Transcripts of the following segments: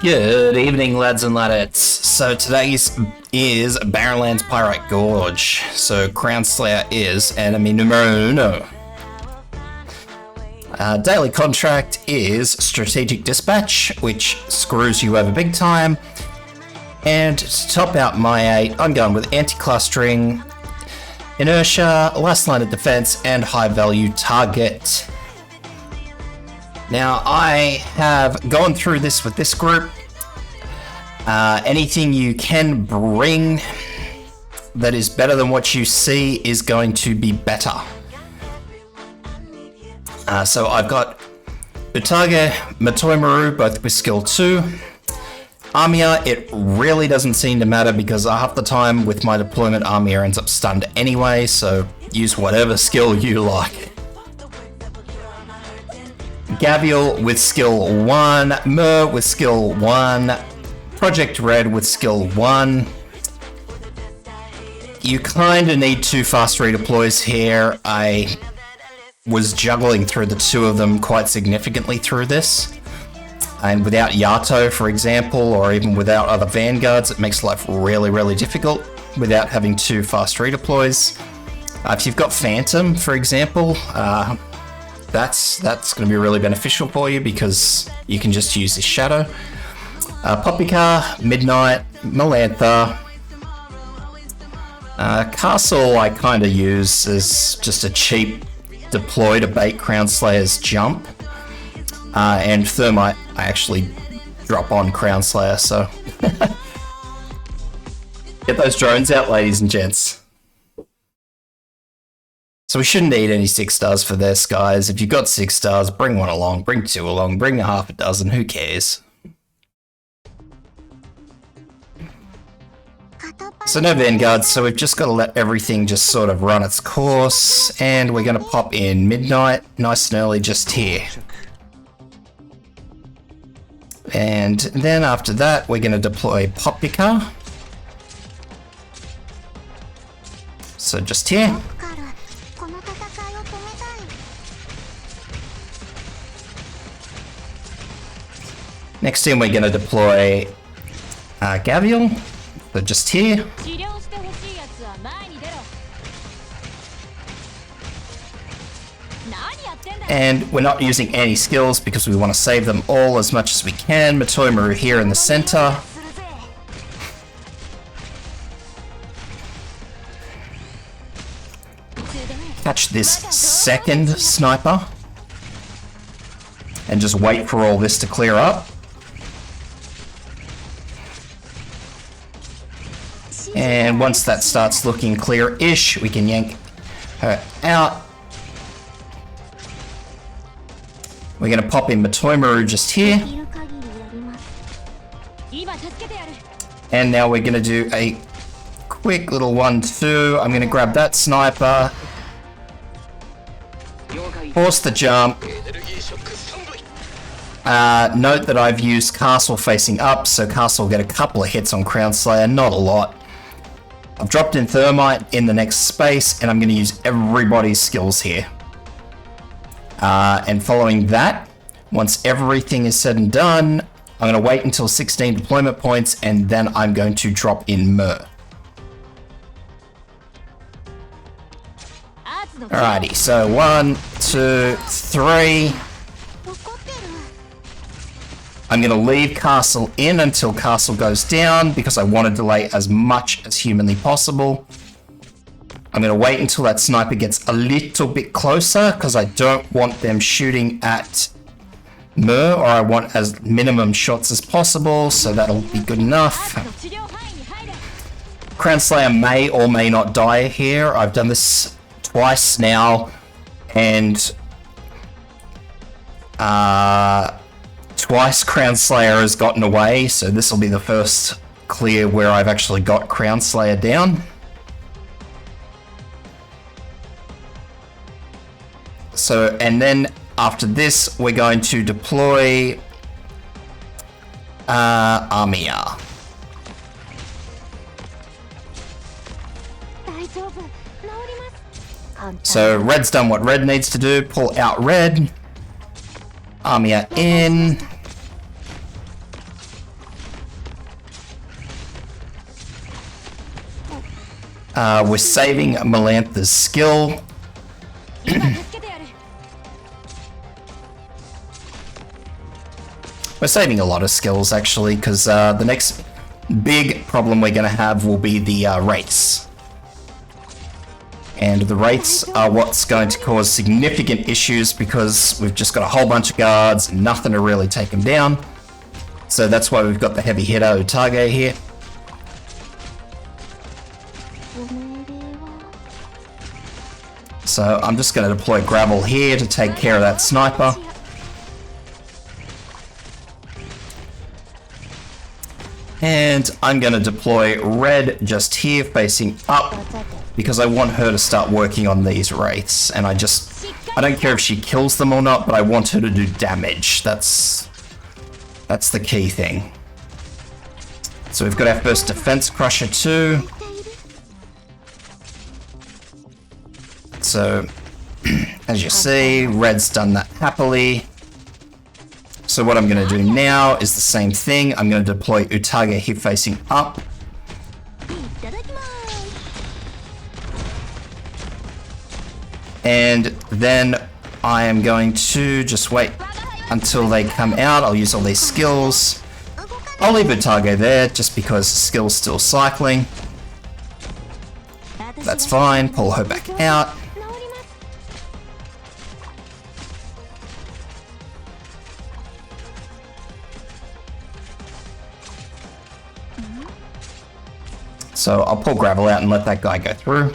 Good evening, lads and ladettes. So today's is Barrenland's Pyrite Gorge. So Crown Slayer is enemy numero uno. Daily contract is Strategic Dispatch, which screws you over big time. And to top out my 8, I'm going with Anti-Clustering, Inertia, Last Line of Defense, and High Value Target. Now, I have gone through this with this group. Anything you can bring that is better than what you see is going to be better. So I've got Utage, Matoimaru, both with skill 2. Armia, it really doesn't seem to matter because half the time with my deployment, Armia ends up stunned anyway, so use whatever skill you like. Gavial with skill 1, Mer with skill 1, Project Red with skill 1. You kinda need 2 fast redeploys here. I was juggling through the 2 of them quite significantly through this. And without Yato, for example, or even without other vanguards, it makes life really, really difficult without having 2 fast redeploys. If you've got Phantom, for example, that's going to be really beneficial for you because you can just use this shadow. Poppycar, Midnight, Melantha. Castle I kind of use as just a cheap deploy to bait Crown Slayer's jump. And Thermite I actually drop on Crown Slayer, so get those drones out, ladies and gents. So we shouldn't need any 6 stars for this, guys. If you've got 6 stars, bring 1 along, bring 2 along, bring a half a dozen, who cares? So no vanguards, so we've just got to let everything just sort of run its course, and we're going to pop in Midnight, nice and early just here. And then after that, we're going to deploy Poppycar. So just here. Next in, we're going to deploy Gavial, so just here. And we're not using any skills because we want to save them all as much as we can. Matoimaru here in the center. Catch this second sniper. And just wait for all this to clear up. And once that starts looking clear-ish, we can yank her out. We're going to pop in Matoimaru just here. And now we're going to do a quick little 1-2. I'm going to grab that sniper. Force the jump. Note that I've used Castle facing up, so Castle will get a couple of hits on Crown Slayer, not a lot. I've dropped in Thermite in the next space, and I'm going to use everybody's skills here. And following that, once everything is said and done, I'm going to wait until 16 deployment points, and then I'm going to drop in Mer. Alrighty, so 1, 2, 3. I'm going to leave Castle in until Castle goes down because I want to delay as much as humanly possible. I'm going to wait until that sniper gets a little bit closer because I don't want them shooting at Mer, or I want as minimum shots as possible, so that'll be good enough. Crown Slayer may or may not die here. I've done this twice now, and twice Crown Slayer has gotten away, so this will be the first clear where I've actually got Crown Slayer down. So, and then after this, we're going to deploy Armia. So Red's done what Red needs to do, pull out Red. Armia in. We're saving Melantha's skill. We're saving a lot of skills actually, because the next big problem we're going to have will be the wraiths. And the wraiths are what's going to cause significant issues because we've just got a whole bunch of guards and nothing to really take them down. So that's why we've got the heavy hitter Utage here. So I'm just going to deploy gravel here to take care of that sniper. And I'm going to deploy red just here facing up because I want her to start working on these wraiths. And I don't care if she kills them or not, but I want her to do damage. That's the key thing. So we've got our first defense crusher too. So as you see, red's done that happily. So what I'm going to do now is the same thing. I'm going to deploy Utage here facing up. And then I am going to just wait until they come out. I'll use all these skills. I'll leave Utage there just because the skill's still cycling. That's fine. Pull her back out. So I'll pull gravel out and let that guy go through.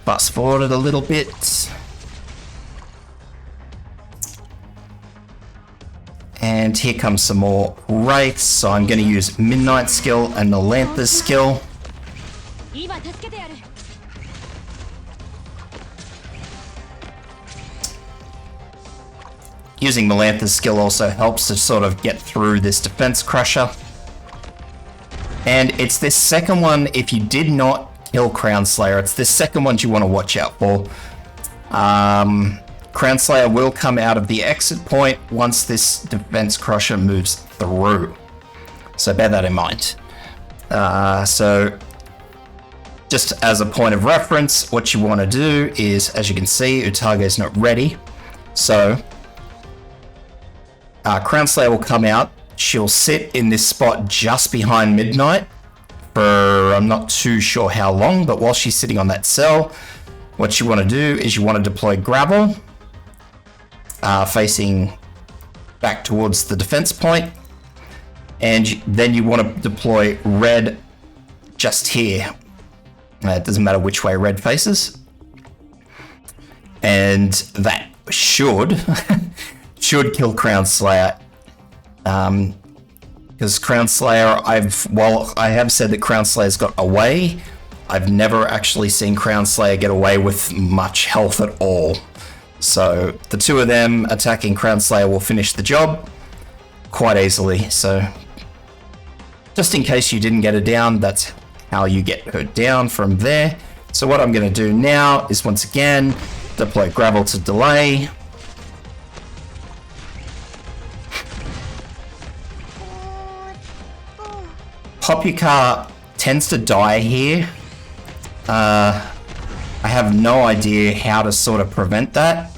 Fast forward it a little bit. And here comes some more wraiths. So I'm going to use Midnight skill and Melantha's skill. Using Melantha's skill also helps to sort of get through this defense crusher. And it's this second one, if you did not kill Crown Slayer, it's this second one you want to watch out for. Crown Slayer will come out of the exit point once this defense crusher moves through. So bear that in mind. So just as a point of reference, what you want to do is, as you can see, Utage is not ready. So Crown Slayer will come out. She'll sit in this spot just behind Midnight for I'm not too sure how long, but while she's sitting on that cell, what you want to do is you want to deploy gravel facing back towards the defense point, and then you want to deploy red just here. It doesn't matter which way red faces, and that should kill Crown Slayer. Because Crown Slayer, while I have said that Crown Slayer's got away, I've never actually seen Crown Slayer get away with much health at all. So the two of them attacking Crown Slayer will finish the job quite easily. So just in case you didn't get her down, that's how you get her down from there. So what I'm going to do now is once again deploy gravel to delay. Popular tends to die here. I have no idea how to sort of prevent that.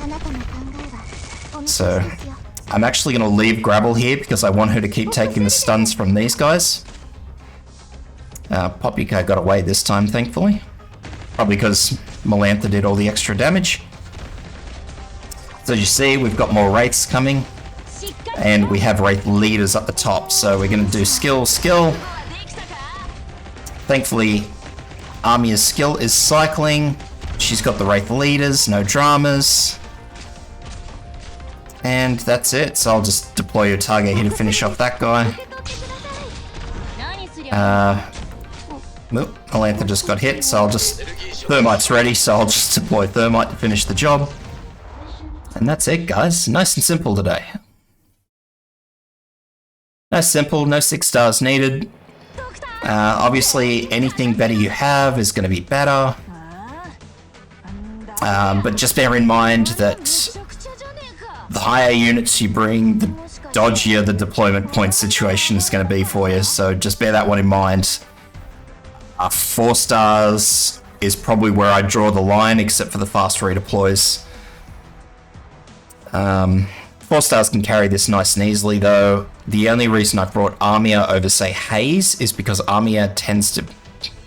So I'm actually going to leave gravel here because I want her to keep taking the stuns from these guys. Popular got away this time, thankfully. Probably because Melantha did all the extra damage. So as you see, we've got more wraiths coming. And we have wraith leaders up the top. So we're going to do skill. Thankfully, Amia's skill is cycling. She's got the wraith leaders, no dramas. And that's it. So I'll just deploy Utage here to finish off that guy. Melantha just got hit, so I'll just... Thermite's ready, so I'll just deploy Thermite to finish the job. And that's it, guys. Nice and simple today. Nice simple, no 6 stars needed. Obviously, anything better you have is going to be better. But just bear in mind that the higher units you bring, the dodgier the deployment point situation is going to be for you. So just bear that one in mind. 4 stars is probably where I draw the line, except for the fast redeploys. 4 stars can carry this nice and easily, though. The only reason I've brought Armia over, say, Haze, is because Armia tends to...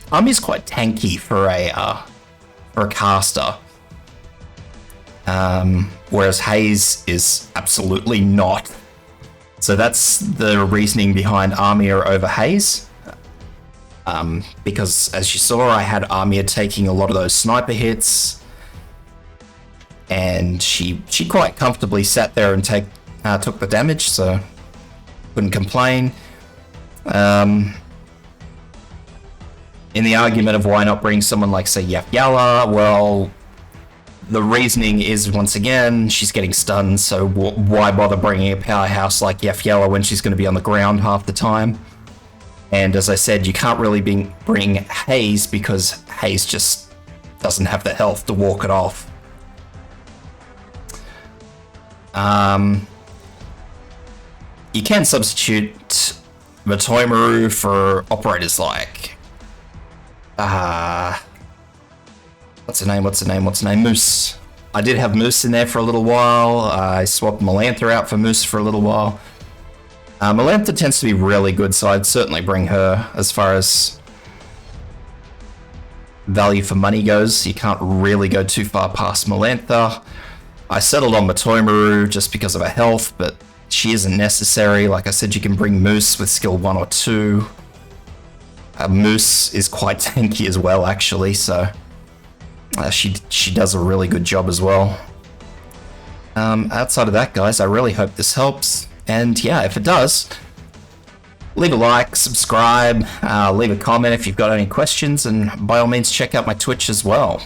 Armia's quite tanky for a caster. Whereas Haze is absolutely not. So that's the reasoning behind Armia over Haze. Because, as you saw, I had Armia taking a lot of those sniper hits, and she quite comfortably sat there and took the damage, so couldn't complain. In the argument of why not bring someone like, say, Yala, well, the reasoning is, once again, she's getting stunned, so why bother bringing a powerhouse like Yala when she's going to be on the ground half the time? And as I said, you can't really bring Haze because Haze just doesn't have the health to walk it off. You can substitute Matoimaru for operators like... What's her name? Moose. I did have Moose in there for a little while. I swapped Melantha out for Moose for a little while. Melantha tends to be really good, so I'd certainly bring her. As far as value for money goes, you can't really go too far past Melantha. I settled on Matoimaru just because of her health, but she isn't necessary. Like I said, you can bring Moose with skill 1 or 2. Moose is quite tanky as well, actually, so she does a really good job as well. Outside of that, guys, I really hope this helps. And yeah, if it does, leave a like, subscribe, leave a comment if you've got any questions, and by all means check out my Twitch as well.